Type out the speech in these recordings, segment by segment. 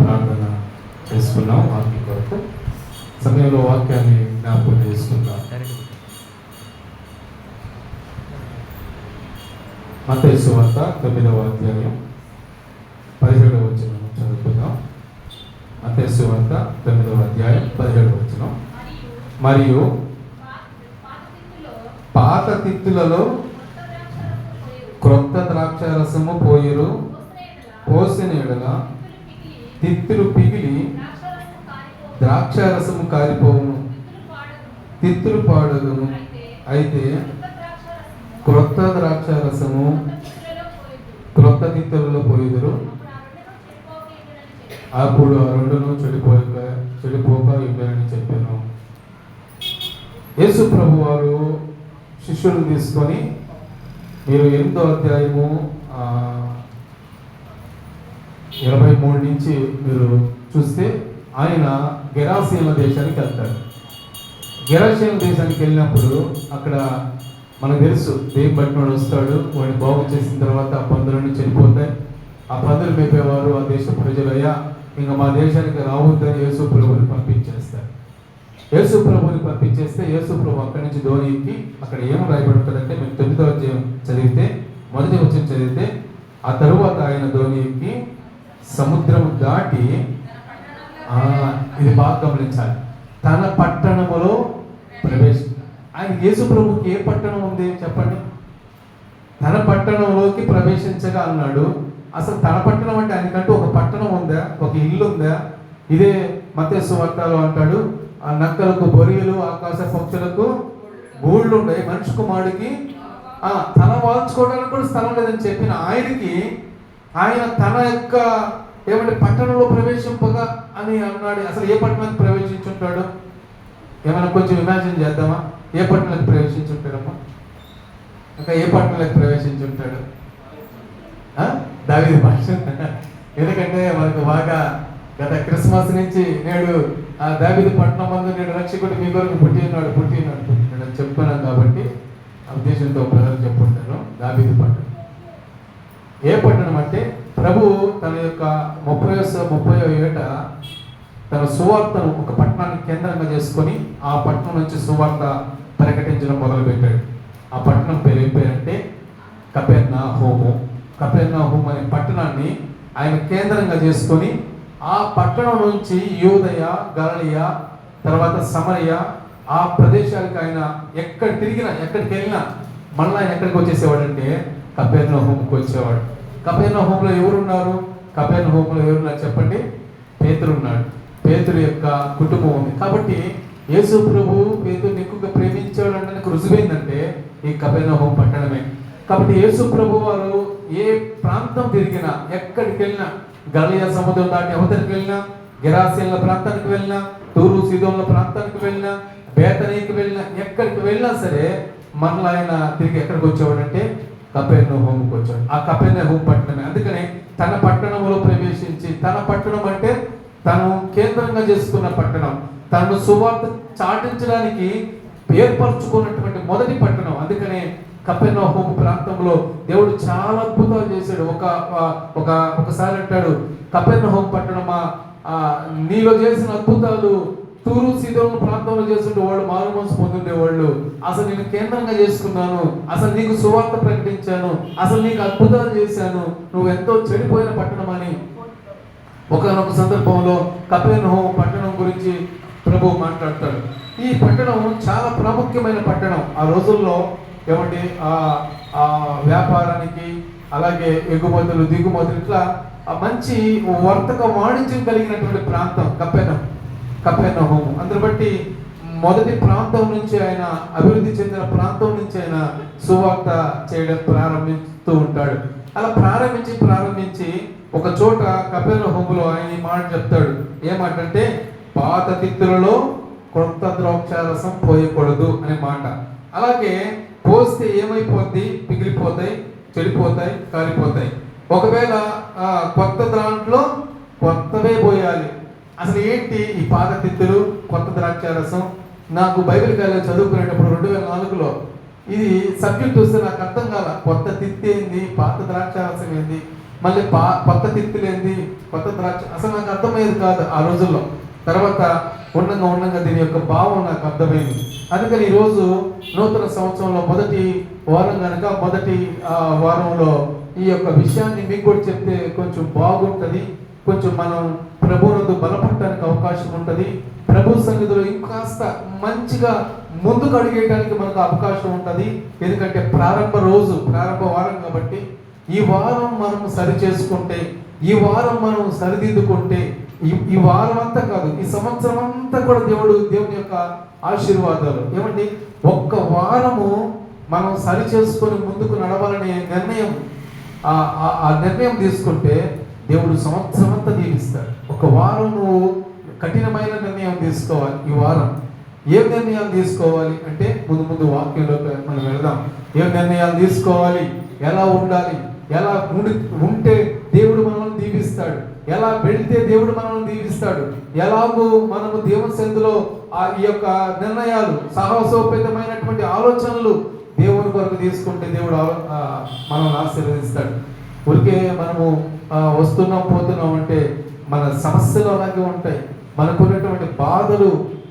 ప్రార్థన చేసుకున్నాం. వాక్యం కొరకు సమయంలో వాక్యాన్ని జ్ఞాపకం చేసుకుందాం. మత్తయి సువార్త 9వ అధ్యాయం 17వ వచనం చదువుకుందాం. మత్తయి సువార్త 9వ అధ్యాయం 17వ వచనం. మరియు పాత తిత్తులలో క్రొత్త ద్రాక్షారసము పోయిరు, పోసిన ఎడల తిత్తులు పిగిలి ద్రాక్షారసము కారిపోవును, తిత్తులు పాడగును. అయితే క్రొత్త ద్రాక్షారసము క్రొత్త తిత్తులలో పోయిదురు, అప్పుడు ఆ రెండును చెడిపోక ఇవ్వని చెప్పాను. యేసు ప్రభు వారు శిష్యులను తీసుకొని మీరు 8వ అధ్యాయము 23 నుంచి మీరు చూస్తే ఆయన గెరాసేన దేశానికి వెళ్తాడు. గెరాసేన దేశానికి వెళ్ళినప్పుడు అక్కడ మనకు తెలుసు దేవుని బట్టినోడు వస్తాడు, వాడిని బాగు చేసిన తర్వాత ఆ పందులన్నీ చనిపోతాయి. ఆ పందులు మేపేవారు ఆ దేశ ప్రజలయ్యా ఇంకా మా దేశానికి రావద్దని యేసు ప్రభుని పంపించేస్తారు. యేసు ప్రభుని పంపించేస్తే యేసు ప్రభు అక్కడి నుంచి ధోని ఎక్కి అక్కడ ఏం రాయబడుతుందంటే మేము 9వ అధ్యాయం చదివితే మొదటి వచనం చదివితే ఆ తరువాత ఆయన ధోని ఎక్కి సముద్రం దాటి ఇది బాగా గమనించాలి, తన పట్టణములో ఆయన యేసు ప్రభుకి ఏ పట్టణం ఉంది చెప్పండి? తన పట్టణంలోకి ప్రవేశించగా అన్నాడు. అసలు తన పట్టణం అంటే ఆయనకంటూ ఒక పట్టణం ఉందా, ఒక ఇల్లు ఉందా? ఇదే మత్తయి సువార్తలో అంటాడు, ఆ నక్కలకు బొరియలు, ఆకాశ పక్షులకు గూళ్ళు ఉన్నాయి, మనిషి కుమారుడికి తల వాల్చుకోవడానికి కూడా స్థలం లేదని చెప్పిన ఆయనకి ఆయన తన యొక్క ఏమంటే పట్టణంలో ప్రవేశింపగా అని అన్నాడు. అసలు ఏ పట్టణానికి ప్రవేశించుంటాడు? ఏమైనా కొంచెం ఇమాజిన్ చేద్దామా? ఏ పట్టణానికి ప్రవేశించుంటాడమ్మా? ఇంకా ఏ పట్టణానికి ప్రవేశించుంటాడు? దావీదు పట్టణం. ఎందుకంటే మనకు బాగా గత క్రిస్మస్ నుంచి నేడు ఆ దావీదు పట్టణం మందు నేడు రక్షకుడు మీ కొరకు పుట్టినాడు అని చెప్పాను కాబట్టి ఆ ఉద్దేశంతో ప్రజలు చెప్పుకుంటాను. దావీదు పట్టణం ఏ పట్టణం అంటే ప్రభు తన యొక్క 30వ ఏట తన సువార్తను ఒక పట్టణాన్ని కేంద్రంగా చేసుకొని ఆ పట్టణం నుంచి సువార్త ప్రకటించడం మొదలుపెట్టాడు. ఆ పట్టణం పేరు ఏం పేరంటే కపెర్నహూము. కపెర్నహూము అనే పట్టణాన్ని ఆయన కేంద్రంగా చేసుకొని ఆ పట్టణం నుంచి యూదయ, గలిలయ, తర్వాత సమరయ ఆ ప్రదేశాలకు ఆయన ఎక్కడికి వెళ్ళినా మళ్ళీ ఆయన ఎక్కడికి వచ్చేసేవాడు అంటే కపెర్నహూముకి వచ్చేవాడు. కపెర్నహూములో ఎవరున్నారు? కపెర్నహూములో ఎవరున్నారు చెప్పండి? పేతురు ఉన్నాడు. పేతురు యొక్క కుటుంబం ఉంది. కాబట్టి యేసు ప్రభు పేతురుని ఎక్కువగా ప్రేమించాడు అంటే రుజువైందంటే ఈ కపెర్నహూము పట్టణమే. కాబట్టి యేసు ప్రభు వారు ఏ ప్రాంతం తిరిగినా, ఎక్కడికి వెళ్ళినా, గలిలయ సముద్రం దాటి అవతలికి వెళ్ళినా, గెరాసేనుల ప్రాంతానికి వెళ్ళినా, తూరు సీదోనుల ప్రాంతానికి వెళ్ళినా, బేతనీకి వెళ్ళినా, ఎక్కడికి వెళ్ళినా సరే మనలో ఆయన తిరిగి ఎక్కడికి వచ్చేవాడంటే కపెర్నహూముకి వచ్చాడు. ఆ కపెర్నహూము పట్టణమే. అందుకనే తన పట్టణంలో ప్రవేశించి, తన పట్టణం అంటే తను కేంద్రంగా చేసుకున్న పట్టణం, తనను సువార్త చాటించడానికి ఏర్పరచుకున్నటువంటి మొదటి పట్టణం. అందుకనే కపెర్నహూము ప్రాంతంలో దేవుడు చాలా అద్భుతాలు చేశాడు. ఒకసారి అంటాడు, కపెర్నహూము పట్టణమా నీలో చేసిన అద్భుతాలు తూరు సీదోను ప్రాంతంలో చేస్తుంటే వాళ్ళు మారు మనసు పొందుండేవాళ్ళు. అసలు నేను కేంద్రంగా చేసుకున్నాను, అసలు నీకు సువార్త ప్రకటించాను, అసలు నీకు అద్భుతాలు చేశాను, నువ్వు ఎంతో చెడిపోయిన పట్టణం అని ఒకనొక సందర్భంలో కపెర్నహూము పట్టణం గురించి ప్రభు మాట్లాడతాడు. ఈ పట్టణం చాలా ప్రాముఖ్యమైన పట్టణం. ఆ రోజుల్లో ఏమంటే ఆ వ్యాపారానికి, అలాగే ఎగుమతులు దిగుమతులు, ఇట్లా మంచి వర్తక వాణిజ్యం కలిగినటువంటి ప్రాంతం కపెర్నహూము. అందుని బట్టి మొదటి ప్రాంతం నుంచి ఆయన అభివృద్ధి చెందిన ప్రాంతం నుంచి ఆయన సువార్త చేయడం ప్రారంభిస్తూ ఉంటాడు. అలా ప్రారంభించి ఒక చోట కపెర్నహూములో ఆయన ఈ మాట చెప్తాడు. ఏమంటే పాత తిత్తులలో కొత్త ద్రాక్షారసం పోయకూడదు అనే మాట. అలాగే పోస్తే ఏమైపోద్ది? పిగిలిపోతాయి, చెడిపోతాయి, కాలిపోతాయి. ఒకవేళ కొత్త దాంట్లో కొత్తవే పోయాలి. అసలు ఏంటి ఈ పాత తిత్తులు, కొత్త ద్రాక్షారసం? నాకు బైబిల్ కాలేజ్ చదువుకునేటప్పుడు 2004లో ఇది సబ్జెక్ట్ వస్తే నాకు అర్థం కాల. కొత్త తిత్తి ఏంది, పాత ద్రాక్షారసం ఏంది, మళ్ళీ కొత్త తిత్తులు ఏంది, కొత్త ద్రాక్ష అసలు నాకు అర్థమయ్యేది కాదు ఆ రోజుల్లో. తర్వాత ఉండగా దీని యొక్క భావం నాకు అర్థమైంది. అందుకని ఈరోజు నూతన సంవత్సరంలో మొదటి వారం కనుక మొదటి వారంలో ఈ యొక్క విషయాన్ని మీకు కూడా చెప్తే కొంచెం బాగుంటుంది. కొంచెం మనం ప్రభువునందు బలపడటానికి అవకాశం ఉంటుంది. ప్రభు సన్నిధిలో ఇంకాస్త మంచిగా ముందుకు అడిగేయడానికి మనకు అవకాశం ఉంటుంది. ఎందుకంటే ప్రారంభ వారం కాబట్టి ఈ వారం మనం సరి చేసుకుంటే, ఈ వారం మనం సరిదిద్దుకుంటే, ఈ వారం అంతా కాదు, ఈ సంవత్సరం అంతా కూడా దేవుని యొక్క ఆశీర్వాదాలు ఏమండి. ఒక్క వారము మనం సరి చేసుకొని ముందుకు నడవాలనే నిర్ణయం, ఆ నిర్ణయం తీసుకుంటే దేవుడు సంవత్సరం అంతా దీవిస్తాడు. ఒక వారం నువ్వు కఠినమైన నిర్ణయం తీసుకోవాలి. ఈ వారం ఏం నిర్ణయాలు తీసుకోవాలి అంటే ముందు వాక్యంలోకి మనం వెళదాం. ఏం నిర్ణయాలు తీసుకోవాలి, ఎలా ఉండాలి, ఎలా ఉంటే దేవుడు మనల్ని దీవిస్తాడు, ఎలా వెళితే దేవుడు మనల్ని దీవిస్తాడు, ఎలాగూ మనము దేవుని సన్నిధిలో ఈ యొక్క నిర్ణయాలు సాహసోపేతమైనటువంటి ఆలోచనలు దేవుని కొరకు తీసుకుంటే దేవుడు మనల్ని ఆశీర్వదిస్తాడు. ఊరికే మనము వస్తున్నాం పోతున్నాం అంటే మన సమస్యలు అలాగే ఉంటాయి, మనకున్నటువంటి బాధలు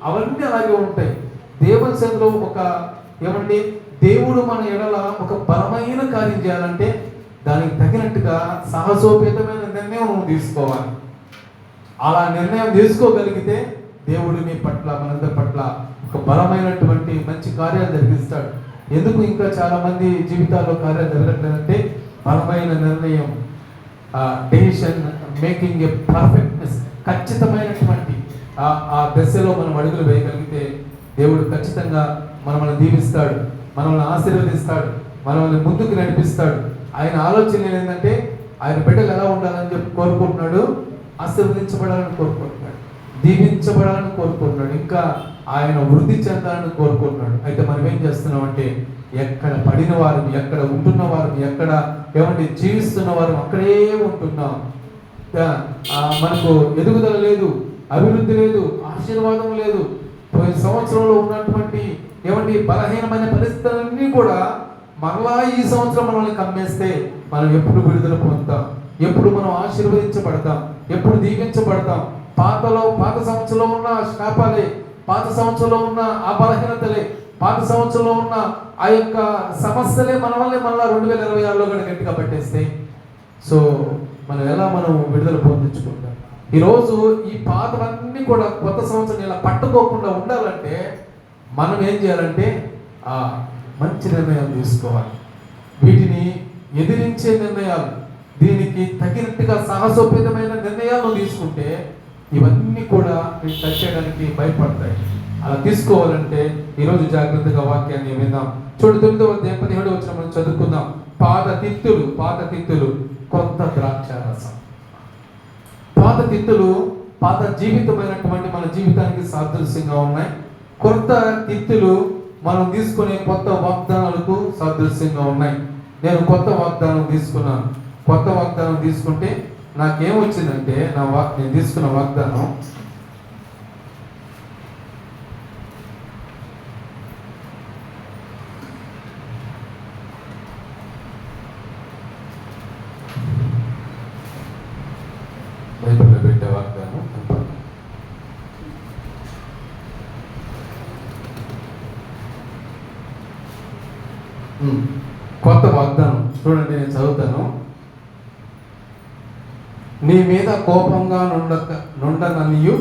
అవన్నీ అలాగే ఉంటాయి. దేవుని సన్నిధిలో ఏమంటే దేవుడు మన ఎడల ఒక బలమైన కార్యం చేయాలంటే దానికి తగినట్టుగా సాహసోపేతమైన నిర్ణయం తీసుకోవాలి. అలా నిర్ణయం తీసుకోగలిగితే దేవుడు నీ పట్ల మనందరి పట్ల ఒక బలమైనటువంటి మంచి కార్యాలు జరిగిస్తాడు. ఎందుకు ఇంకా చాలా మంది జీవితాల్లో కార్యాలు జరగట్లేదంటే బలమైన నిర్ణయం, డెసిషన్ మేకింగ్, ఏ పర్ఫెక్ట్నెస్, ఖచ్చితమైనటువంటి ఆ దశలో మనం అడుగులు వేయగలిగితే దేవుడు ఖచ్చితంగా మనల్ని దీవిస్తాడు, మనల్ని ఆశీర్వదిస్తాడు, మనల్ని ముందుకు నడిపిస్తాడు. ఆయన ఆలోచన ఏంటంటే ఆయన బిడ్డలు ఎలా ఉండాలని చెప్పి కోరుకుంటున్నాడు, ఆశీర్వదించబడాలని కోరుకుంటున్నాడు, దీవించబడాలని కోరుకుంటున్నాడు, ఇంకా ఆయన వృద్ధి చెందాలని కోరుకుంటున్నాడు. అయితే మనం ఏం చేస్తున్నాం అంటే ఎక్కడ పడిన వారు, ఎక్కడ ఉంటున్న వారు, ఎక్కడ ఏమంటే జీవిస్తున్న వారు అక్కడే ఉంటున్నాం. మనకు ఎదుగుదల లేదు, అభివృద్ధి లేదు, ఆశీర్వాదం లేదు. పోయిన సంవత్సరంలో ఉన్నటువంటి ఏమంటే బలహీనమైన పరిస్థితులన్నీ కూడా మరలా ఈ సంవత్సరం మనల్ని కమ్మేస్తే మనం ఎప్పుడు విడుదల పొందుతాం, ఎప్పుడు మనం ఆశీర్వదించబడతాం, ఎప్పుడు దీవించబడతాం. పాత సంవత్సరంలో ఉన్న శాపాలే, పాత సంవత్సరంలో ఉన్న ఆ బలహీనతలే, పాత సంవత్సరంలో ఉన్న ఆ యొక్క సమస్యలే మన వల్లే మళ్ళీ 2026లో కూడా గట్టిగా పట్టేస్తే సో మనం విడుదల పొందించుకుంటాం. ఈరోజు ఈ పాతవన్నీ కూడా కొత్త సంవత్సరం ఇలా పట్టుకోకుండా ఉండాలంటే మనం ఏం చేయాలంటే మంచి నిర్ణయాలు తీసుకోవాలి. వీటిని ఎదిరించే నిర్ణయాలు, దీనికి తగినట్టుగా సాహసోపేతమైన నిర్ణయాలు తీసుకుంటే ఇవన్నీ కూడా టచ్ చేయడానికి భయపడతాయి. అలా తీసుకోవాలంటే ఈరోజు జాగ్రత్తగా వాక్యాన్ని విందాం. 9వ అధ్యాయం 17వ వచనం మనం చదువుకుందాం. పాత తిత్తులు కొత్త ద్రాక్షారసం. పాత తిత్తులు పాత జీవితమైనటువంటి మన జీవితానికి సాదృశ్యంగా ఉన్నాయి. కొత్త తిత్తులు మనం తీసుకునే కొత్త వాగ్దానాలకు సాదృశ్యంగా ఉన్నాయి. నేను కొత్త వాగ్దానం తీసుకున్నాను. కొత్త వాగ్దానం తీసుకుంటే నాకేమొచ్చిందంటే నేను తీసుకున్న వాగ్దానం బైబిల్లో పెట్టే వాగ్దానం. కొత్త వాగ్దానం చూడండి, నేను చదువుతాను. నీ మీద కోపంగా నుండననియు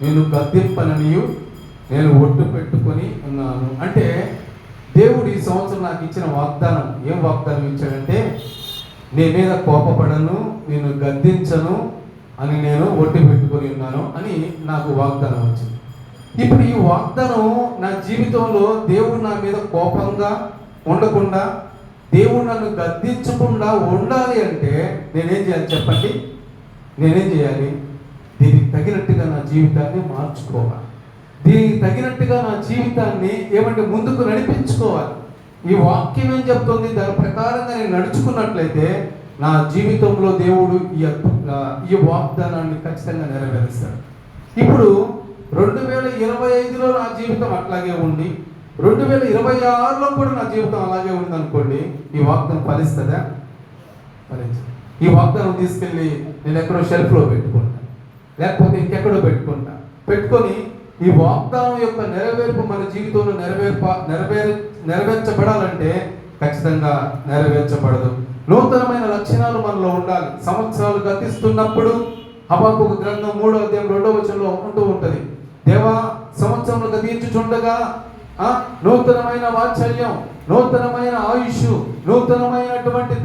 నేను గద్దింపననియు నేను ఒట్టు పెట్టుకొని ఉన్నాను. అంటే దేవుడు ఈ సంవత్సరం నాకు ఇచ్చిన వాగ్దానం, ఏం వాగ్దానం ఇచ్చాడంటే నీ మీద కోపపడను, నేను గద్దించను అని నేను ఒట్టు పెట్టుకొని ఉన్నాను అని నాకు వాగ్దానం వచ్చింది. ఇప్పుడు ఈ వాగ్దానం నా జీవితంలో దేవుడు నా మీద కోపంగా ఉండకుండా, దేవుడు నన్ను గద్దించకుండా ఉండాలి అంటే నేనేం చేయాలి చెప్పండి? నేనేం చేయాలి? దీనికి తగినట్టుగా నా జీవితాన్ని మార్చుకోవాలి. దీనికి తగినట్టుగా నా జీవితాన్ని ముందుకు నడిపించుకోవాలి. ఈ వాక్యం ఏం చెప్తుంది? దాని ప్రకారంగా నేను నడుచుకున్నట్లయితే నా జీవితంలో దేవుడు ఈ వాగ్దానాన్ని ఖచ్చితంగా నెరవేరుస్తాడు. ఇప్పుడు 2025లో నా జీవితం అట్లాగే ఉండి 2026లో కూడా నా జీవితం అలాగే ఉంది అనుకోండి, ఈ వాగ్దానం ఫలిస్తుందా? ఫలించదు. ఈ వాగ్దానం తీసుకెళ్ళి నేను ఎక్కడో షెల్ఫ్లో పెట్టుకుంటా, లేకపోతే ఇంకెక్కడో పెట్టుకొని ఈ వాగ్దానం యొక్క నెరవేర్పు మన జీవితంలో నెరవేర్చబడాలంటే ఖచ్చితంగా నెరవేర్చబడదు. నూతనమైన లక్షణాలు మనలో ఉండాలి. సంవత్సరాలు గతిస్తున్నప్పుడు హబక్కూకు గ్రంథం 3వ అధ్యాయం 2వ వచనంలో ఉంటూ ఉంటుంది, దేవా సంవత్సరంలో గతించుచుండగా నూతనమైన వాత్సల్యం, నూతనమైన ఆయుష్, నూతనమైనటువంటి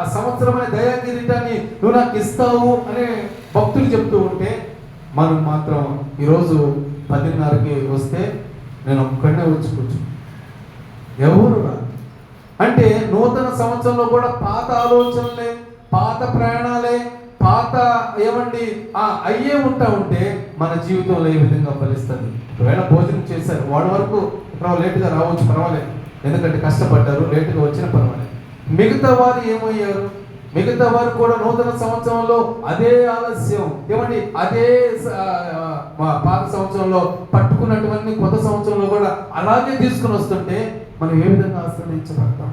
ఆ సంవత్సరమైన దయా కిరీటాన్ని నువ్వు నాకు ఇస్తావు అనే భక్తులు చెప్తూ ఉంటే, మనం మాత్రం ఈరోజు 10:30కి వస్తే నేను ఒక్కడనే వచ్చి కూర్చున్నాను. ఎవరు అంటే నూతన సంవత్సరంలో కూడా పాత ఆలోచనలే, పాత ప్రయాణాలే, పాత అయ్యే ఉంటా ఉంటే మన జీవితంలో ఏ విధంగా ఫలిస్తుంది. ఒకవేళ భోజనం చేశారు, వాడి వరకు లేటుగా రావచ్చు, పర్వాలేదు, ఎందుకంటే కష్టపడ్డారు, లేటుగా వచ్చినా పర్వాలేదు. మిగతా వారు ఏమయ్యారు? మిగతా వారు కూడా నూతన సంవత్సరంలో అదే ఆలస్యం, అదే పాత సంవత్సరంలో పట్టుకున్నటువంటి కొత్త సంవత్సరంలో కూడా అలాగే తీసుకుని వస్తుంటే మనం ఏ విధంగా ఆశ్రయించబడతాం?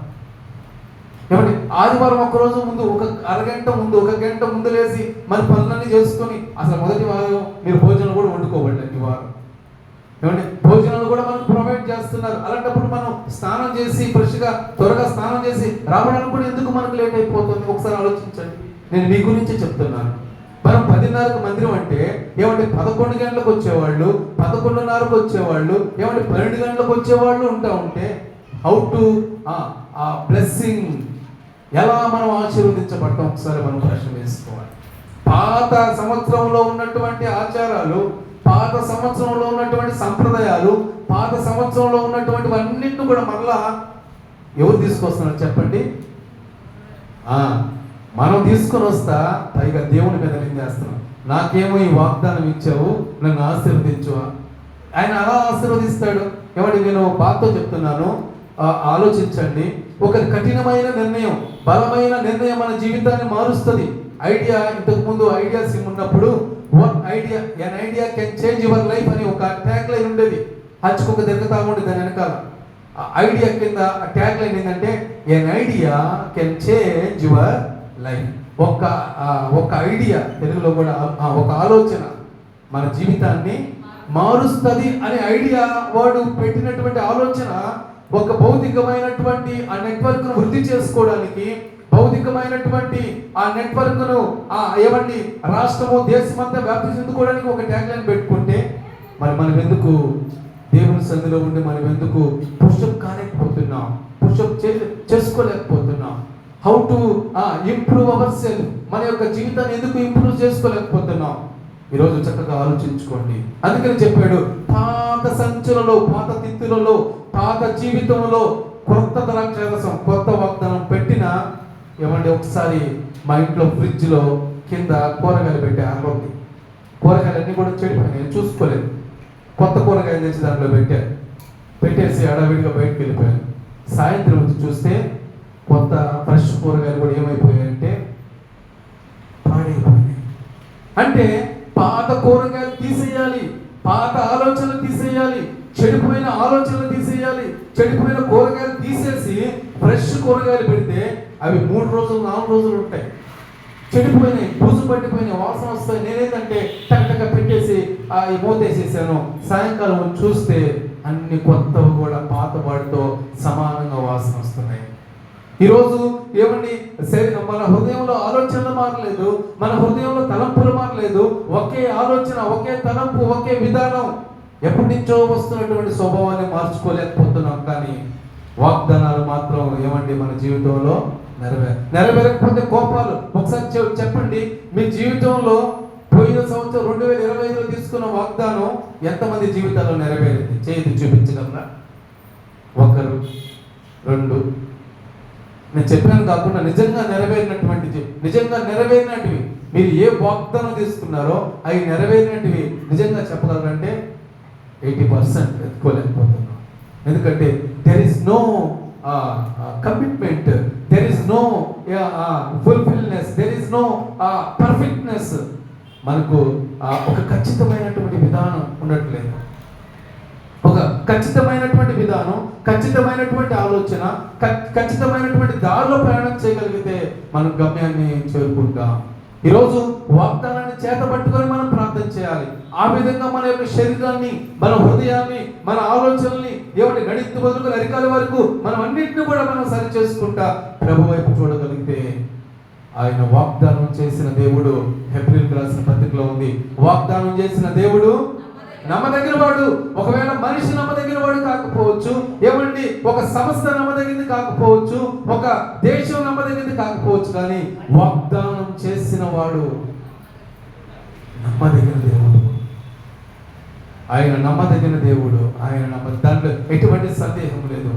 ఆదివారం ఒక్కరోజు ముందు, ఒక అరగంట ముందు, ఒక గంట ముందు లేచి మన పనులన్నీ చేసుకొని, అసలు మొదటి వారం మీరు భోజనాలు కూడా వండుకోబడ్డారు. ఈ వారం భోజనాలు కూడా మనకు ప్రొవైడ్ చేస్తున్నారు. అలాంటప్పుడు మనం స్నానం చేసి ఫ్రెష్గా త్వరగా స్నానం చేసి రావడానికి కూడా ఎందుకు మనకు లేట్ అయిపోతుంది? ఒకసారి ఆలోచించండి. నేను మీ గురించి చెప్తున్నాను. మనం 10:30కు మందిరం అంటే 11 గంటలకు వచ్చేవాళ్ళు, 11:30కు వచ్చేవాళ్ళు, 12 గంటలకు వచ్చేవాళ్ళు ఉంటా ఉంటే హౌ టు ఆ బ్లెస్సింగ్, ఎలా మనం ఆశీర్వదించబడతాం ఒకసారి మనం ప్రశ్న వేసుకోవాలి. పాత సంవత్సరంలో ఉన్నటువంటి ఆచారాలు, పాత సంవత్సరంలో ఉన్నటువంటి సంప్రదాయాలు, పాత సంవత్సరంలో ఉన్నటువంటి అన్నింటిని కూడా మరలా ఎవరు తీసుకొస్తున్నారు చెప్పండి? మనం తీసుకొని వస్తా పైగా దేవుని మీద ఏం చేస్తున్నాం? నాకేమో ఈ వాగ్దానం ఇచ్చావు, నన్ను ఆశీర్వదించు. ఆయన అలా ఆశీర్వదిస్తాడు. నేను బాధతో చెప్తున్నాను, ఆలోచించండి. ఒక కఠినమైన నిర్ణయం, బలమైన నిర్ణయం మన జీవితాన్ని మారుస్తుంది. ఇంతకుముందు ఐడియా సిమ్ ఉన్నప్పుడు an idea can change your life అని ఒక ట్యాగ్ లైన్ ఉండేది. హచ్చుకొక తిరుగుతా ఉండేది దాని వెనకాల. ఐడియా కింద ట్యాగ్ లైన్ ఏంటంటే an idea can change your life. ఒక ఐడియా, తెలుగులో కూడా ఒక ఆలోచన మన జీవితాన్ని మారుస్తుంది అనే ఐడియా వాడు పెట్టినటువంటి ఆలోచన ఒక భౌతికమైనటువంటి ఆ నెట్వర్క్ను వృద్ధి చేసుకోవడానికి, భౌతికమైనటువంటి ఆ నెట్వర్క్ను రాష్ట్రము దేశమంతా వ్యాప్తి చెందుకోవడానికి ఒక ట్యాగ్ లైన్ పెట్టుకుంటే మనం ఎందుకు దేవుని సన్నిధిలో ఉండి మనం ఎందుకు పుషప్ కాలేకపోతున్నాం, పుషప్ చేసుకోలేకపోతున్నాం? How to improve our self, మన యొక్క జీవితాన్ని ఎందుకు ఇంప్రూవ్ చేసుకోలేకపోతున్నాం? ఈరోజు చక్కగా ఆలోచించుకోండి. అందుకని చెప్పాడు, పాత సంచులలో, పాత తిత్తులలో, పాత జీవితంలో కొత్త ద్రాక్షారసం, కొత్త వాగ్దానం పెట్టిన ఒకసారి మా ఇంట్లో ఫ్రిడ్జ్లో కింద కూరగాయలు పెట్టే ఆరోగ్యం, కూరగాయలన్నీ కూడా చెడిపోయినాయి, చూసుకోలేదు. కొత్త కూరగాయలు తెచ్చి దాంట్లో పెట్టేసి అడవిడిగా బయటకు వెళ్ళిపోయాను. సాయంత్రం వచ్చి చూస్తే కొత్త ఫ్రెష్ కూరగాయలు కూడా ఏమైపోయాయంటే పాడైపోయినాయి. అంటే పాత కూరగాయలు తీసేయాలి, పాత ఆలోచనలు తీసేయాలి, చెడిపోయిన ఆలోచనలు తీసేయాలి. చెడిపోయిన కూరగాయలు తీసేసి ఫ్రెష్ కూరగాయలు పెడితే అవి 3 రోజులు 4 రోజులు ఉంటాయి. చెడిపోయినాయి, బూజు పట్టిపోయినాయి, వాసన వస్తాయి. నేనేంటంటే టక్కగా పెట్టేసి మూతేసేసాను. సాయంకాలం చూస్తే అన్ని కొత్తవి కూడా పాత వాటితో సమానంగా వాసన వస్తున్నాయి. ఈరోజు మన హృదయంలో ఆలోచనలు మారలేదు, మన హృదయంలో తలంపులు మారలేదు. ఒకే ఆలోచన, ఒకే తలంపు, ఒకే విధానం, ఎప్పటి నుంచో వస్తున్నటువంటి స్వభావాన్ని మార్చుకోలేకపోతున్నాం. కానీ వాగ్దానాలు మాత్రం మన జీవితంలో నెరవేరకపోతే కోపాలు. ఒకసారి చెప్పండి, మీ జీవితంలో పోయిన సంవత్సరం 2025లో తీసుకున్న వాగ్దానం ఎంతమంది జీవితాల్లో నెరవేరింది? చేతి చూపించగలరా? 1, 2. నేను చెప్పాను కాకుండా నిజంగా నెరవేరినటివి మీరు ఏ వాగ్దానం తీసుకున్నారో అవి నెరవేరినటివి నిజంగా చెప్పగలరంటే 80% ఎత్తుకోలేకపోతున్నాం. ఎందుకంటే there is no commitment, there is no fulfilness, there is no perfectness. మనకు ఒక ఖచ్చితమైనటువంటి విధానం ఉండట్లేదు. ఒక ఖచ్చితమైనటువంటి విధానం, ఖచ్చితమైనటువంటి ఆలోచన, ఖచ్చితమైనటువంటి దారిలో ప్రయాణం చేయగలిగితే మనం గమ్యాన్ని చేరుకుంటాం. ఈరోజు వాగ్దానాన్ని చేతబట్టుకొని మనం ప్రార్థన చేయాలి. ఆ విధంగా మన యొక్క శరీరాన్ని, మన హృదయాన్ని, మన ఆలోచనల్ని ఏమంటే గణిత బదులుగా అరికాల వరకు మనం అన్నింటినీ కూడా మనం సరి చేసుకుంటా ప్రభు వైపు చూడగలిగితే, ఆయన వాగ్దానం చేసిన దేవుడు, హెబ్రీయులకు రాసిన పత్రికలో ఉంది, వాగ్దానం చేసిన దేవుడు నమ్మదగిన వాడు. ఒకవేళ మనిషి నమ్మదగిన వాడు కాకపోవచ్చు, ఏమండి ఒక సంస్థ నమ్మదగింది కాకపోవచ్చు, ఒక దేశం నమ్మదగింది కాకపోవచ్చు, కానీ వాగ్దానం చేసిన వాడు నమ్మదగిన దేవుడు. ఆయన నమ్మదగిన దేవుడు. ఆయన దాంట్లో ఎటువంటి సందేహం లేదు.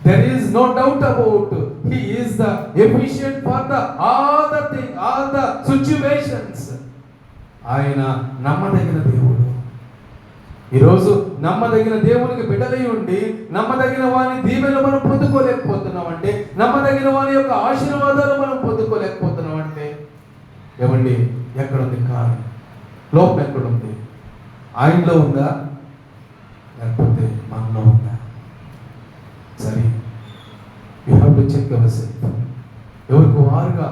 There is no doubt about he is the efficient for all the situations. ఆయన నమ్మదగిన దేవుడు. ఈరోజు నమ్మదగిన దేవునికి బిడ్డలై ఉండి నమ్మదగిన వాని దీవెనలు మనం పొందుకోలేకపోతున్నాం అంటే, నమ్మదగిన వాని యొక్క ఆశీర్వాదాలు మనం పొందుకోలేకపోతున్నాం అంటే, ఏమండి ఎక్కడుంది కారణం? లోపం ఎక్కడుంది? ఆయనలో ఉందా లేకపోతే మనలో ఉందా? సరే, you have to check yourself. ఎవరికి వారుగా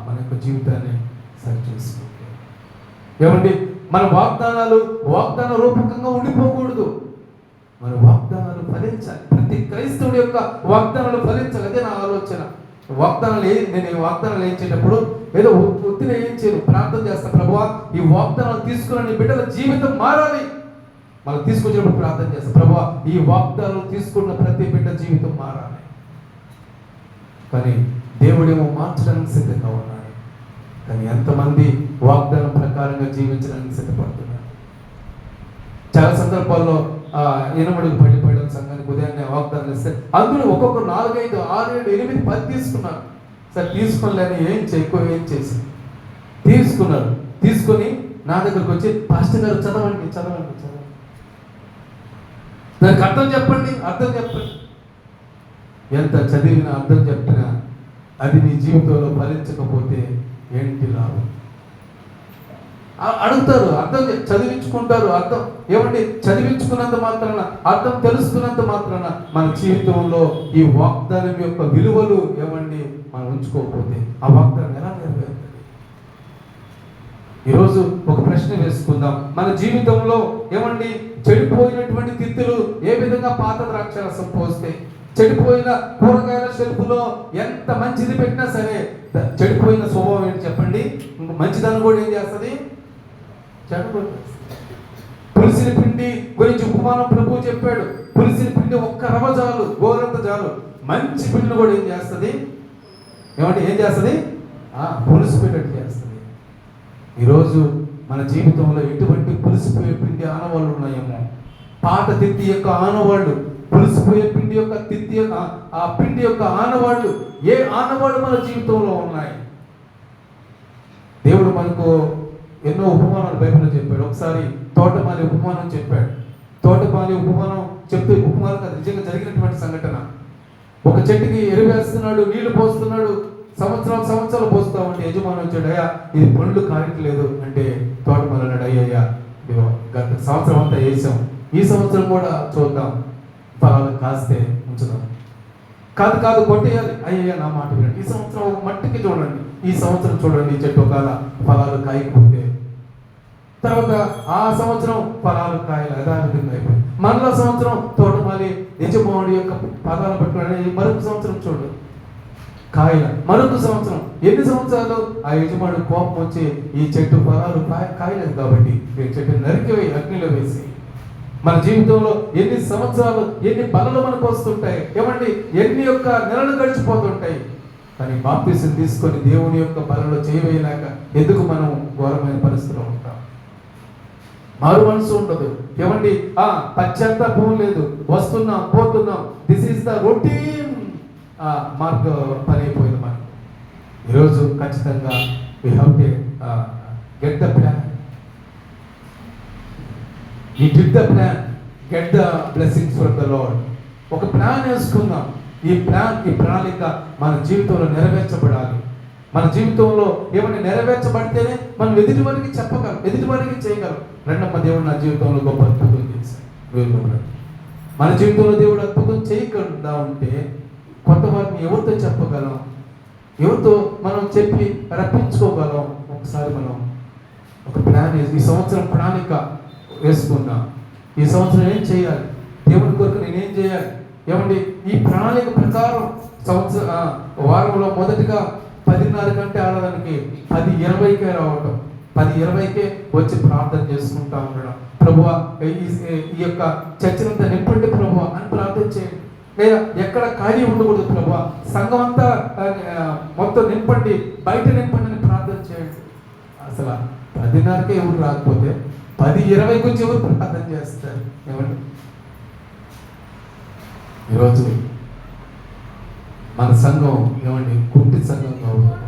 మన యొక్క జీవితాన్ని సరి చేసుకోండి. ఏమండి మన వాగ్దాన రూపకంగా ఉండిపోకూడదు. మన వాగ్దానాలు ఫలించాలి. ప్రతి క్రైస్తవుడి యొక్క వాగ్దానాలు ఫలించాలి. అదే నా ఆలోచన. నేను వాగ్దానాలు వేయించేటప్పుడు ఏదో ఒత్తిడి ఏం చేయను, ప్రార్థన చేస్తా, ప్రభువా ఈ వాగ్దానాలు తీసుకున్న నీ బిడ్డల జీవితం మారాలి. మనం తీసుకొచ్చినప్పుడు ప్రార్థన చేస్తాం, ప్రభువా ఈ వాగ్దానాలు తీసుకున్న ప్రతి బిడ్డ జీవితం మారాలి. కానీ దేవుడేమో మార్చడానికి సిద్ధంగా ఉన్నాడు. కానీ ఎంతమంది వాగ్దానం ప్రకారంగా జీవించడానికి సిద్ధపడుతున్నారు? చాలా సందర్భాల్లో ఎనమడుగు పడిపోయడం సంఘానికి ఉదయాన్నే వాగ్దానం ఇస్తే అందులో ఒక్కొక్కరు 4, 5, 6, 7, 8, 10 తీసుకున్నారు. సరే తీసుకోలేని ఏం చేసి తీసుకున్నారు. తీసుకొని నా దగ్గరకు వచ్చి పాస్టర్ గారు చదవండి. దానికి అర్థం చెప్పండి. ఎంత చదివినా అర్థం చెప్పినా అది నీ జీవితంలో ఫలించకపోతే ఏంటి లాభం? అడుగుతారు, అర్థం చదివించుకుంటారు. అర్థం ఏమండి చదివించుకున్నంత మాత్రాన, అర్థం తెలుసుకున్నంత మాత్రాన మన జీవితంలో ఈ వాగ్దానం యొక్క విలువలు ఏమండి మనం ఉంచుకోకపోతే ఆ వాగ్దానం ఎలా నెరవేరుతుంది? ఈరోజు ఒక ప్రశ్న వేసుకుందాం. మన జీవితంలో ఏమండి చెడిపోయినటువంటి తిత్తులు ఏ విధంగా పాత ద్రాక్షరసం పోస్తే, చెడిపోయిన కూరగాయల షెల్ఫ్లో ఎంత మంచిది పెట్టినా సరే చెడిపోయిన స్వభావం ఏంటి చెప్పండి? మంచిదనం కూడా ఏం చేస్తుంది? పులిసిన పిండి గురించి ఉపమానం ప్రభువు చెప్పాడు. పులిసిన పిండి ఒక్క రవ చాలు, గోరంత చాలు. మంచి పిండిని కూడా ఏం చేస్తుంది? ఏం చేస్తుంది? పులిసిపోయేటట్టు చేస్తుంది. ఈరోజు మన జీవితంలో ఎటువంటి పులిసిపోయే పిండి ఆనవాళ్ళు ఉన్నాయేమో, పాత తిత్తి యొక్క ఆనవాళ్ళు, పులిసిపోయే పిండి యొక్క తిత్తి, ఆ పిండి యొక్క ఆనవాళ్ళు, ఏ ఆనవాళ్ళు మన జీవితంలో ఉన్నాయి? దేవుడు మనకు ఎన్నో ఉపమానాలు బైబిల్లో చెప్పాడు. ఒకసారి తోటమాలి ఉపమానం చెప్పాడు. తోటమాలి ఉపమానం చెప్తే, ఉపమానం అది నిజంగా జరిగినటువంటి సంఘటన. ఒక చెట్టుకి ఎరువేస్తున్నాడు, నీళ్లు పోస్తున్నాడు, సంవత్సరాలు పోస్తా ఉంటే యజమాని వచ్చాడు, అయ్యా ఇది పండ్లు కాయట్లేదు అంటే తోటమాలి అన్నాడు, అయ్యా గత సంవత్సరం అంతా వేసాం, ఈ సంవత్సరం కూడా చూద్దాం, ఫలాలు కాస్తే ఉంచుదాం. కాదు కొట్టేయాలి. అయ్యా నా మాట వినండి, ఈ సంవత్సరం మట్టికి చూడండి, ఈ సంవత్సరం చూడండి చెట్టు ఒకవేళ ఫలాలు కాయకపోతే, తర్వాత ఆ సంవత్సరం ఫలాలు కాయలు యథావిధంగా అయిపోయి, మరలా సంవత్సరం తోటమాలి యజమానుడి యొక్క పదాలు పట్టుకున్నాడు, మరొక సంవత్సరం చూడు కాయల, మరొక సంవత్సరం. ఎన్ని సంవత్సరాలు ఆ యజమానుడు కోపం వచ్చి ఈ చెట్టు ఫలాలు కాయలేదు కాబట్టి ఈ చెట్టు నరికివేయి, అగ్నిలో వేసి. మన జీవితంలో ఎన్ని సంవత్సరాలు, ఎన్ని బలలు మనకు వస్తుంటాయి, ఏమండి ఎన్ని యొక్క నెలలు గడిచిపోతుంటాయి. కానీ బాప్తిసం తీసుకొని దేవుని యొక్క బలలో చేయవేయలేక ఎందుకు మనం ఘోరమైన పరిస్థితిలో ఉంటాం? మారు మనసు ఉండదు, ఏమండి పశ్చాత్తాపం లేదు, వస్తున్నాం పోతున్నాం. దిస్ ఈస్ ద రొటీన్ మార్గ పని అయిపోయింది మనకు. ఈరోజు ఖచ్చితంగా we have to get the plan. You did the plan, get the blessings from the lord. ఒక ప్లాన్ వేసుకుందాం. ఈ ప్రణాళిక మన జీవితంలో నెరవేర్చబడాలి. మన జీవితంలో ఏమైనా నెరవేర్చబడితేనే మనం ఎదుటి వారికి చెప్పగలం, ఎదుటి వారికి చేయగలం. రెండమ్మ దేవుడు నా జీవితంలో గొప్ప అద్భుతం చేశాడు. మన జీవితంలో దేవుడు అద్భుతం చేయకుండా ఉంటే కొత్త వారిని ఎవరితో చెప్పగలం, ఎవరితో మనం చెప్పి రప్పించుకోగలం? ఒకసారి మనం ఒక ప్లాన్ ఈ సంవత్సరం ప్రణాళిక వేసుకున్నాం. ఈ సంవత్సరం ఏం చేయాలి, దేవుని కొరకు నేనేం చేయాలి? ఏమండి, ఈ ప్రణాళిక ప్రకారం వారంలో మొదటిగా 10:30 గంటే ఆడడానికి 10:20కే రావటం, 10:20కే వచ్చి ప్రార్థన చేసుకుంటా ఉండడం. ప్రభువా ఈ యొక్క చర్చనంతా నింపండి ప్రభువా అని ప్రార్థన చేయండి. లేదా ఎక్కడ ఖాళీ ఉండకూడదు ప్రభువా, సంఘం అంతా మొత్తం నింపండి, బయట నింపండి అని ప్రార్థన చేయండి. అసలు 10:30కే ఎవరు రాకపోతే 10:20 వచ్చి ఎవరు ప్రార్థన చేస్తారు? ఏమండి, ఈరోజు మన సంఘం ఏమండి కుంటి సంఘంగా ఉండదు,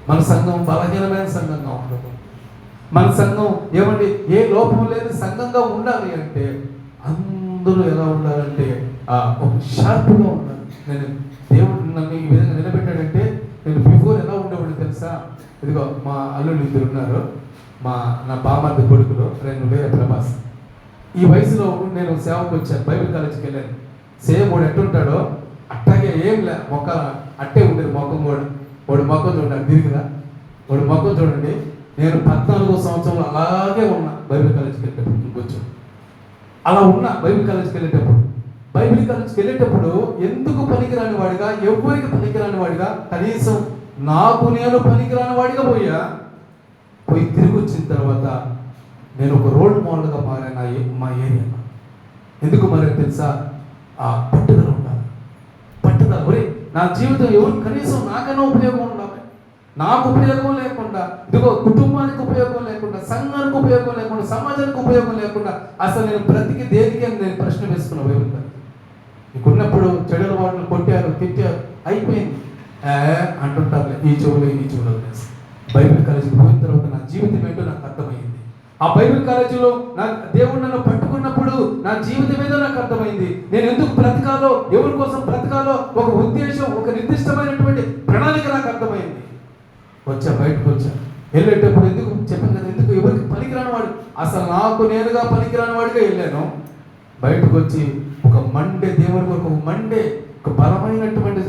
మన సంఘం బలహీనమైన సంఘంగా ఉండదు, మన సంఘం ఏమండి ఏ లోపం లేని సంఘంగా ఉండాలి అంటే అందరూ ఎలా ఉండాలంటే ఒక షార్ప్గా ఉండాలి. నేను దేవుడు నన్ను ఈ విధంగా నిలబెట్టాడంటే నేను బిఫోర్ ఎలా ఉండేవాడు తెలుసా? ఇదిగో మా అల్లుళ్ళు ఇద్దరు ఉన్నారు, నా బామర్ది కొడుకులు 2 వేల ప్రభాస్. ఈ వయసులో నేను సేవకు వచ్చాను, బైబిల్ కాలేజీకి వెళ్ళాను. సేమ్ వాడు ఎట్టుంటాడో అట్టాగే ఏం లే, మొక్క అట్టే ఉండేది మొక్కం కూడా. వాడు మొక్కం చూడండి తిరిగిరా, వాడు మొక్కం చూడండి. నేను 14వ సంవత్సరంలో అలాగే ఉన్నా బైబిల్ కాలేజీకి వెళ్ళేటప్పుడు. ఇంకొంచెం అలా ఉన్నా బైబిల్ కాలేజీకి వెళ్ళేటప్పుడు ఎందుకు పనికిరాని వాడిగా, ఎవరికి పనికిరాని వాడిగా, కనీసం నాకు నేను పనికిరాని వాడిగా పోయి తిరిగి వచ్చిన తర్వాత నేను ఒక రోల్ మోడల్గా మారాను మా ఏరియాలో. ఎందుకు మరి తెలుసా? పట్టుదల ఉండాలి, పట్టుదల. ఒరే నా జీవితం ఎవరు కనీసం నాకైనా ఉపయోగం ఉండాలి. నాకు ఉపయోగం లేకుండా, ఇదిగో కుటుంబానికి ఉపయోగం లేకుండా, సంఘానికి ఉపయోగం లేకుండా, సమాజానికి ఉపయోగం లేకుండా అసలు నేను బ్రతికి దేనికి అని నేను ప్రశ్న వేసుకున్నా. బైబిల్ నీకున్నప్పుడు చెడుల వాటిని కొట్టారు, తిట్టారు, అయిపోయింది అంటుంటారు ఈ చెవులు వేసి. బైబిల్ కాలేజీకి పోయిన తర్వాత నా జీవితం ఏంటో నాకు అర్థమైంది. ఆ బైబిల్ కాలేజీలో నా దేవుడు నన్ను పట్టుకున్నప్పుడు నా జీవితం ఏదో నాకు అర్థమైంది. నేను ఎందుకు బ్రతకాలో, ఎవరి కోసం బ్రతకాలో ఒక ఉద్దేశం, ఒక నిర్దిష్టమైనటువంటి ప్రణాళిక నాకు అర్థమైంది. బయటకు వచ్చా. వెళ్ళేటప్పుడు ఎందుకు చెప్పాను కదా, ఎందుకు ఎవరికి పనికిరాని వాడు, అసలు నాకు నేనుగా పనికిరాని వాడిగా వెళ్ళాను. బయటకు వచ్చి ఒక దేవుని కొరకు ఒక బలమైనటువంటి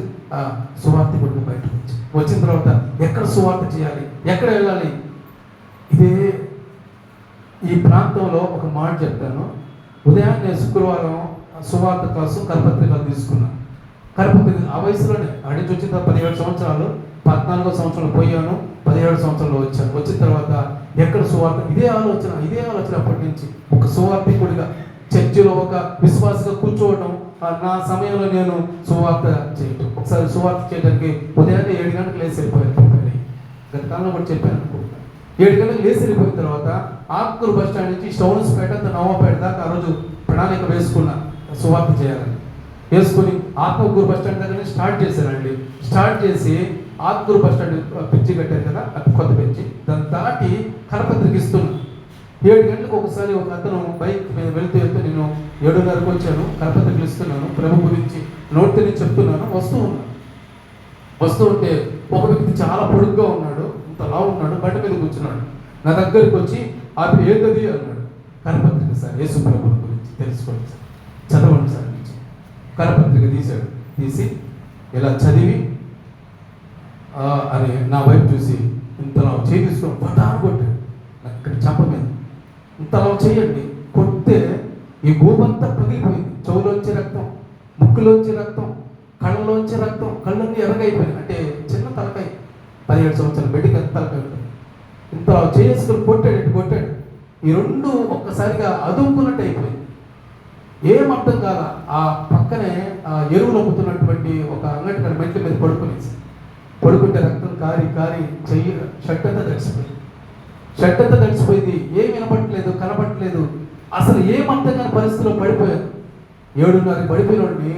సువార్తికుడిగా బయటకు వచ్చిన తర్వాత ఎక్కడ సువార్త చేయాలి, ఎక్కడ వెళ్ళాలి? ఇదే ఈ ప్రాంతంలో ఒక మాట చెప్తాను. ఉదయాన్నే శుక్రవారం సువార్త కోసం కరపత్రికలు తీసుకున్నాను. కరపత్రిక ఆ వయసులోనే అడిగి వచ్చిన 17 సంవత్సరాలు, 14వ సంవత్సరంలో పోయాను, 17 సంవత్సరంలో వచ్చాను. వచ్చిన తర్వాత ఎక్కడ సువార్త, ఇదే ఆలోచన అప్పటి నుంచి. ఒక సువార్తికుడిగా చర్చిలో ఒక విశ్వాసగా కూర్చోవడం, నా సమయంలో నేను సువార్త చేయటం. ఒకసారి సువార్త చేయడానికి ఉదయాన్నే 7 గంటలకు లేచి వెళ్ళిపోయాను. గత కాలంలో కూడా చెప్పాను అనుకుంటా. 7 గంటలకు లేచి వెళ్ళిపోయిన తర్వాత ఆకుకూరు బస్ స్టాండ్ నుంచి స్టౌన్స్పేట, నవాపేట దాకా ఆ రోజు ప్రణాళిక వేసుకున్నా సువార్త చేయాలని. వేసుకుని ఆకుకూరు బస్ స్టాండ్ దగ్గర స్టార్ట్ చేశానండి. స్టార్ట్ చేసి ఆకుకూరు బస్ స్టాండ్ పిచ్చి కట్టారు కదా, కొత్త పిచ్చి, దాన్ని దాటి కరపత్రిక ఇస్తున్నా. 7 గంటలకు ఒకసారి ఒక అతను బైక్ మీద వెళ్తూ నేను 7:30కు వచ్చాను, కరపత్రికలు ఇస్తున్నాను, ప్రభు గురించి నోటిని చెప్తున్నాను. వస్తూ ఉంటే ఒక వ్యక్తి చాలా పొడుగ్గా ఉన్నాడు, ఇంతలా ఉన్నాడు, బండి మీద కూర్చున్నాడు. నా దగ్గరికి వచ్చి ఆపి ఏదది అన్నాడు. కరపత్రిక సార్, యేసు ప్రభువుని గురించి తెలుసుకోండి సార్, చదవండి సార్ నుంచి కరపత్రిక తీశాడు. తీసి ఇలా చదివి అని నా వైపు చూసి ఇంతలా చేయి తీసుకొని పటాను కొట్టాడు. నాకు ఇక్కడ చంప మీద ఇంతలా చేయండి కొడితే ఈ భూమంతా పగిలిపోయింది. చెవులోంచి రక్తం, ముక్కులోంచి రక్తం, కళ్ళలోంచి రక్తం, కళ్ళన్నీ ఎరగైపోయింది. అంటే చిన్న తలకాయ, 17 సంవత్సరాల బిడ్డకి ఎంత తలకాయ ఉంటుంది. ఇంత చేసుకుని కొట్టాడు. ఈ 2 ఒక్కసారిగా అదుముకున్నట్టు అయిపోయింది. ఏం అర్థం కాదా. ఆ పక్కనే ఎరువులు అమ్ముతున్నటువంటి ఒక అంగటి మెట్ల మీద పడుకుంటే రక్తం కారి చెయ్యి షర్ట్ అంతా తడిసిపోయింది. ఏం వినపట్టలేదు, కనపట్టలేదు, అసలు ఏం అర్థం కాని పరిస్థితిలో పడిపోయాను. 7:30 పడిపోయినోడిని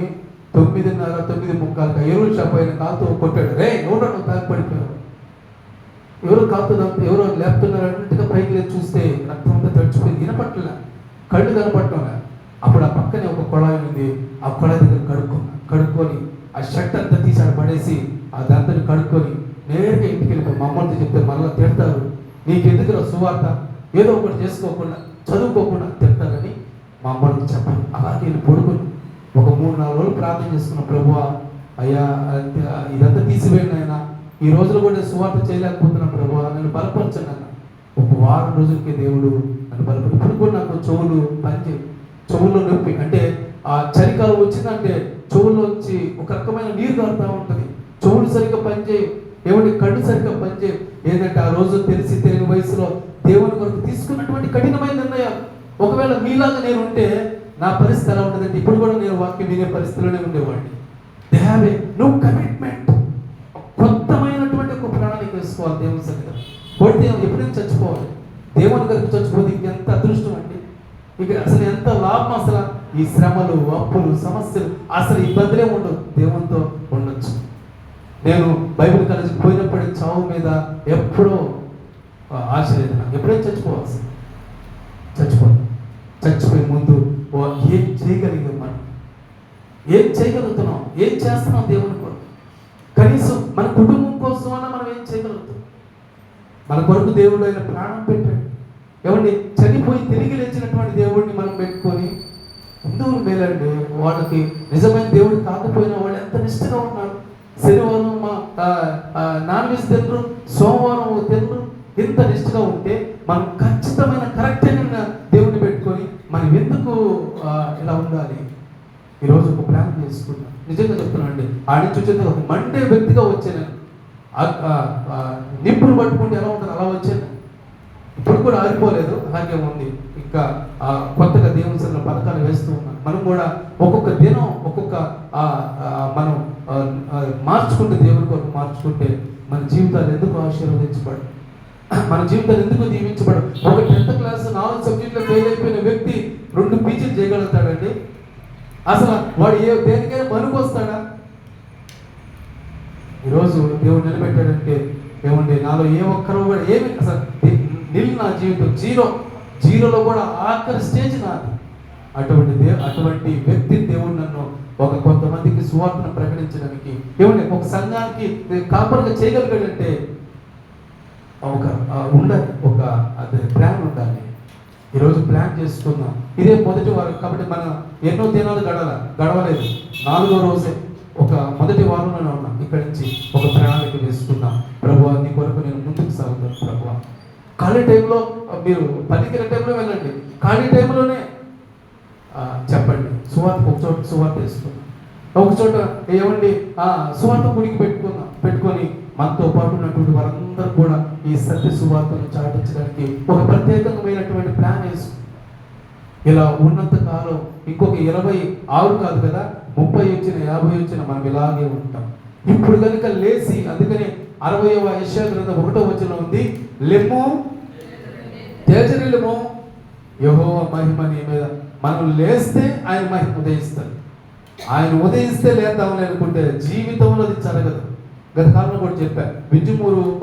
9:30, 9:45 ఎరువులు షాప్ అయిన కాలుతో కొట్టాడు. రే ఎవరో నువ్వు తాగి పడిపోయావు, ఎవరో కాలుతో ఎవరో లేపుతున్నారు అన్నట్టుగా పైకి లేదు. చూస్తే రక్తం అంతా తడిచిపోయింది, వినపట్టలే, కళ్ళు కనపట్టలే. అప్పుడు ఆ పక్కనే ఒక కొళాయి ఉంది, ఆ కొళాయి దగ్గర కడుక్కొని ఆ షర్ట్ అంతా తీసాడు పడేసి ఆ దాంతో కడుక్కొని నేరుగా ఇంటికి వెళ్ళిపోయి మా అమ్మతో చెప్తే మళ్ళీ తిడతారు, నీకెందుకు సువార్త, ఏదో ఒకటి చేసుకోకుండా చదువుకోకుండా తిడతారని మా అమ్మకి చెప్పాలి. అలాగే నేను పడుకుని ఒక 3-4 రోజులు ప్రార్థన చేసుకున్న, ప్రభువా అయ్యా ఇదంతా తీసివేయండి ఆయన, ఈ రోజులు కూడా సువార్త చేయలేకపోతున్నా ప్రభువా, నన్ను బలపరచండి అన్న. ఒక వారం రోజులకి దేవుడు నన్ను బలపడి, ఇప్పుడు కూడా నాకు చెవులు పనిచేయి, చెవుల్లో నొప్పి, అంటే ఆ చలికాలం వచ్చిందంటే చెవుల్లోంచి ఒక రకమైన నీరు కారుతూ ఉంటుంది, చెవులు సరిగ్గా పనిచేయి, ఏమంటే కళ్ళు సరిగ్గా పనిచేయి. ఏంటంటే ఆ రోజు తెలిసి తెలియని వయసులో దేవుని కొరకు తీసుకున్నటువంటి కఠినమైన నిర్ణయాలు. ఒకవేళ మీలాగా నేను ఉంటే నా పరిస్థితి ఎలా ఉండదంటే ఇప్పుడు కూడా నేను వాక్యం వినే పరిస్థితిలోనే ఉండేవాడిని. They have a no commitment. కొత్తమైనటువంటి ఒక ప్రణాళిక వేసుకోవాలి దేవుని సన్నిధిలో. కొడితే ఎప్పుడైనా చచ్చిపోవాలి, దేవుని కొరకు చచ్చిపోతే ఇంకెంత అదృష్టం అండి. ఇక అసలు ఎంత లాభం, అసలు ఈ శ్రమలు, అప్పులు, సమస్యలు, అసలు ఇబ్బందులే ఉండవు, దేవునితో ఉండొచ్చు. నేను బైబిల్ కాలేజీకి పోయినప్పుడే చావు మీద ఎప్పుడో ఆశ లేదు నాకు, ఎప్పుడైనా చచ్చిపోవాల్సి, చచ్చిపోయే ముందు ఏం చేయగలిగాం, మనం ఏం చేయగలుగుతున్నాం, ఏం చేస్తున్నాం దేవుని కొరకు, కనీసం మన కుటుంబం కోసమన్నా మనం ఏం చేయగలుగుతాం. మన కొరకు దేవుడు ఆయన ప్రాణం పెట్టాడు. ఏమండి, చనిపోయి తిరిగి లేచినటువంటి దేవుడిని మనం పెట్టుకొని హిందువులు మేలండి, వాళ్ళకి నిజమైన దేవుడు కాకపోయినా వాళ్ళు ఎంత నిష్ఠగా ఉన్నారు. శనివారం నాన్ వెజ్ తినరు, సోమవారం తినరు, ఇంత నిష్ఠగా ఉంటే మనం ఖచ్చితమైన కరెక్ట్ అయిన దేవుడిని పెట్టుకొని మనం ఎందుకు ఇలా ఉండాలి. ఈరోజు ఒక ప్లాన్ చేసుకున్నాను, నిజంగా చెప్తున్నాను అండి. ఆడి చూసేది ఒక మండే వ్యక్తిగా వచ్చాను, నిప్పులు పట్టుకుంటే ఎలా ఉంటుంది అలా వచ్చాను. ఇప్పుడు కూడా ఆగిపోలేదు, అలాగే ఉంది. ఇంకా కొత్తగా దేవుని సన్నిధిలో పథకాలు వేస్తూ ఉన్నాం. మనం కూడా ఒక్కొక్క దినం ఒక్కొక్క మనం మార్చుకుంటే, దేవుని కొరకు మార్చుకుంటే మన జీవితాలు ఎందుకు ఆశీర్వదించబడు, మన జీవితాలు ఎందుకు దీవించబడు. ఒక 10th క్లాస్ 4 సబ్జెక్టులో ఫెయిల్ అయిపోయిన వ్యక్తి 2 పీజీలు చేయగలుగుతాడండి. అసలు వాడు దేనికైనా పనికొస్తాడా? ఈరోజు దేవుడు నిలబెట్టాడంటే ఏమండి, నాలో ఏ ఒక్కరు కూడా ఏమి అసలు నా జీవితం జీరోలో కూడా ఆఖరి స్టేజ్ నాది. అటువంటి వ్యక్తి దేవుడు నన్ను కొంతమందికి సువార్తను ప్రకటించడానికి, ఏమండి ఒక సంఘానికి కాపరిగా చేయగలిగాడంటే ఉండాలి, అది ప్లాన్ ఉండాలి. ఈరోజు ప్లాన్ చేసుకుందాం. ఇదే మొదటి వారం కాబట్టి మనం ఎన్నో దినాలు గడవలేదు. 4వ రోజే మొదటి వారంలోనే ఉన్నాం. ఇక్కడి నుంచి ఒక ప్రణాళిక వేసుకున్నాం. ప్రభువా నీ కొరకు నేను ముందుకు సాగుతాను. ప్రభువా ఖాళీ టైంలో మీరు పనికిన టైంలో వెళ్ళండి, ఖాళీ టైంలోనే చెప్పండి. సువార్త వేసుకున్నాం. ఒక చోట ఏమండి సువార్త గుడికి పెట్టుకొని మనతో పాటు ఉన్నటువంటి వారందరూ కూడా ఈ సత్య సువార్తను చాటించడానికి ఒక ప్రత్యేకమైనటువంటి ప్లాన్ వేసుకున్నాం. ఇలా ఉన్నంత కాలం ఇంకొక 26 కాదు కదా, 30 వచ్చిన 50 వచ్చిన మనం ఇలాగే ఉంటాం. ఇప్పుడు కనుక లేచి, అందుకని 60వ యెషయా గ్రంథం 1వ వచనం ఉంది, లెమ్ము తేజరిల్లుము యెహోవా మహిమ నీ మీద. మనం లేస్తే ఆయన మహిమ ఉదయిస్తారు. ఆయన ఉదయిస్తే లేద్దామని అనుకుంటే జీవితంలో అది జరగదు. గత కాలంలో కూడా చెప్పాను, వింజమూరులో ఒక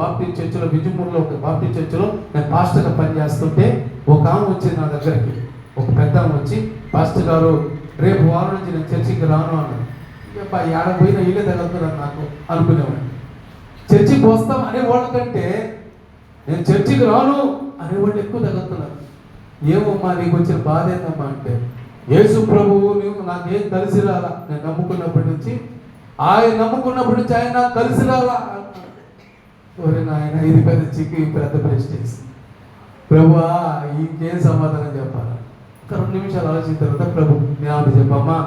బాప్టిస్ట్ చర్చిలో నేను పాస్టర్గా పనిచేస్తుంటే ఒక ఆమె వచ్చింది నా దగ్గరికి. ఒక పెద్ద ఆమె వచ్చి, పాస్టర్ గారు రేపు వారం నుంచి నేను చర్చికి రాను అన్నాను. ఏడపోయినా ఇల్లే తగలుతున్నాను నాకు అనుకునేవాడిని. చర్చికి వస్తాం అనేవాళ్ళకంటే నేను చర్చికి రాను అనేవాళ్ళు ఎక్కువ తగులుతున్నారు. ఏమమ్మా నీకు వచ్చిన బాధ ఏందమ్మా అంటే, యేసు ప్రభువు నువ్వు నాకేం కలిసి రాలా, నేను నమ్ముకున్నప్పటి నుంచి ఆయన నాకు కలిసి రాలా. నాయన ఇది పెద్ద ప్రెస్టేజ్. ప్రభువా ఇంకేం సమాధానం చెప్పాలా? ఒక 2 నిమిషాలు ఆలోచించిన తర్వాత ప్రభు నేను చెప్పమ్మా,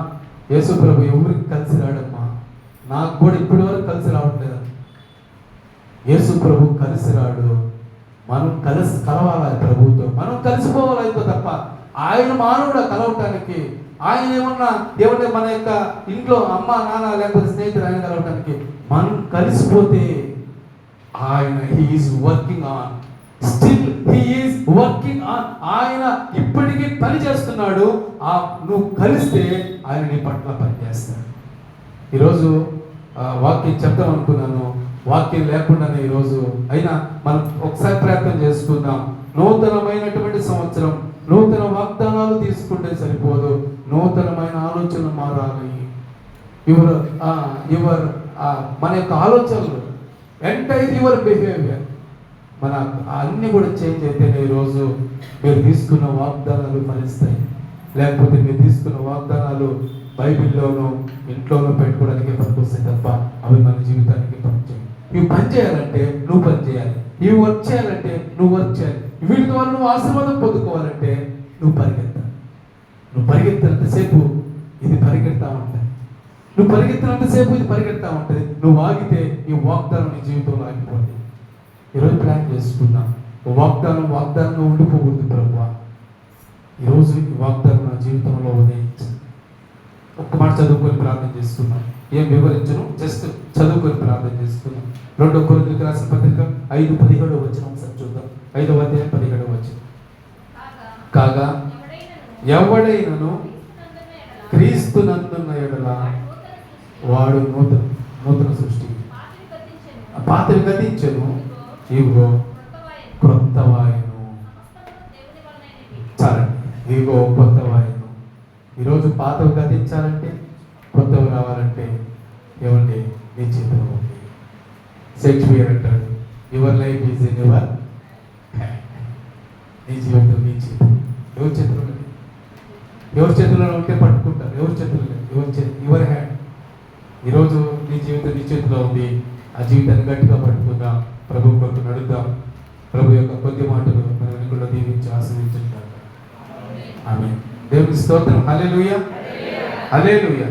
యేసు ప్రభు ఎవరికి కలిసి రాడమ్మా, నాకు కూడా ఇప్పటి వరకు కలిసి రావట్లేదు. యేసు ప్రభు కలిసి రాడు, మనం కలవాలి ప్రభుతో, మనం కలిసిపోవాలి ఆయనతో తప్ప. ఆయన మానవుడు కలవటానికి, ఆయన ఏమన్నా మన యొక్క ఇంట్లో అమ్మ నాన్న లేకపోతే స్నేహితులు ఆయన కలవటానికి మనం కలిసిపోతే ఆయన he's working on, still he's working on. ఆయన ఇప్పటికీ పని చేస్తున్నాడు. నువ్వు కలిస్తే ఆయన నీ పట్ల పని చేస్తాడు. ఈరోజు వాక్యం చెప్తాం అనుకున్నాను, వాక్యం లేకుండానే ఈరోజు అయినా మనం ఒకసారి ప్రయత్నం చేసుకుందాం. నూతనమైనటువంటి సంవత్సరం, నూతన వాగ్దానాలు తీసుకుంటే సరిపోదు, నూతనమైన ఆలోచనలు మారాలి. మన యొక్క ఆలోచనలు ఎంటైర్ యువర్ బిహేవియర్, మన అన్నీ కూడా చేంజ్ అయితేనే ఈరోజు మీరు తీసుకున్న వాగ్దానాలు ఫలిస్తాయి. లేకపోతే మీరు తీసుకున్న వాగ్దానాలు బైబిల్లోనూ ఇంట్లోనూ పెట్టుకోవడానికి పనికొస్తాయి తప్ప అవి మన జీవితానికి పనిచేయాలి. ఇవి పని చేయాలంటే నువ్వు పని చేయాలి, ఇవి వర్క్ చేయాలంటే నువ్వు వర్క్ చేయాలి. వీటి ద్వారా నువ్వు ఆశీర్వాదం పొందుకోవాలంటే నువ్వు పరిగెత్తాలి. నువ్వు పరిగెత్తినంతసేపు ఇది పరిగెడతా ఉంటుంది. నువ్వు పరిగెత్తినంతసేపు ఇది పరిగెడతా ఉంటుంది. నువ్వు ఆగితే ఈ వాగ్దానం నీ జీవితంలో ఆగిపోతుంది. ఈరోజు ప్లాన్ చేసుకున్నా వాగ్దానంగా ఉండిపోకూడదు ప్రభువా. ఈరోజు ఈ వాగ్దానం నా జీవితంలో ఉదయించు. ఒక్క మాట చదువుకొని ప్రార్థన చేసుకున్నాం. ఏం వివరించను, జస్ట్ చదువుకొని ప్రార్థన చేసుకున్నాం. 2 కొరింథీయులకు రాసిన పత్రిక 5:17 వచనం ఒకసారి చూద్దాం. 5వ అధ్యాయం 17వ వచనం. కాగా ఎవడైనను క్రీస్తునందున్న ఎడల వాడు నూతన సృష్టి, పాత్ర గతించెను, ఇదిగో క్రొత్త వాయును. చాలండి, ఇదిగో కొత్త వాయును. ఈరోజు పాతవి గతించాలంటే, కొత్తవి రావాలంటే ఏమండి నీ చేతిలో ఉంది. షేక్స్పియర్ అంటాడు, your life is in your hand. నీ జీవితం నీ చేతిలో. ఎవరి చేతిలో లేదు. ఎవరి చేతిలో ఉంటే పట్టుకుంటారు, ఎవరి చేతిలో లేదు. Your hand. ఈరోజు నీ జీవితం నీ చేతిలో ఉంది. ఆ జీవితాన్ని గట్టిగా పట్టుకుందాం, ప్రభు కొరకు నడుద్దాం. ప్రభు యొక్క కొద్ది మాటలు మన వెనుకల్లో దీవించి ఆశీర్వదించుకుంటారు. ఆమేన్. దేవుని స్తోత్రం. హల్లెలూయా, హల్లెలూయా.